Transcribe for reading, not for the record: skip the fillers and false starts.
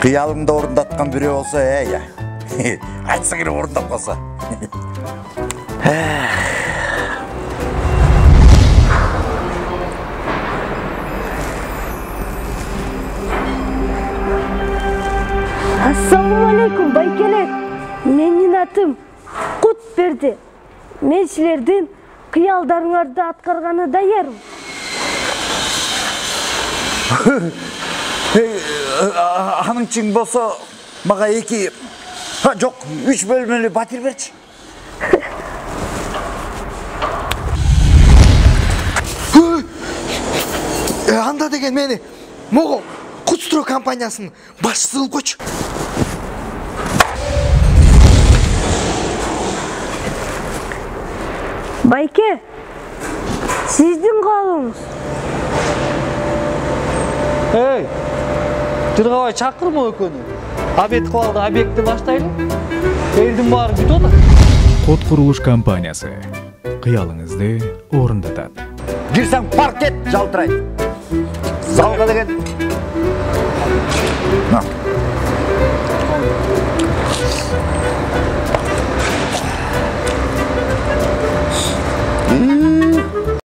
Кыялыңды орундаткан бирөө болсо, я. Айтса керек орундап калса. Ассаламу алейкум, байкелер. Менин атым Кутберди. Мен силердин кыялдарыңарды аткарганы даярмын. Аның чың болсо, мага 2, жок, 3 бөлмөлүү батир берчи. Анда деген мени могу Кутстро компаниясынын башчысы кылып койчу. Байке, сиздин калыңыз. Эй, Тыргабай чакырма экөөнү. Обед кылалы, объектти баштайлы. Элдин баары күтүп атат. Код курулуш компаниясы кыялыңызды орундатат. Кирсең паркет жалтырайт. Залга деген.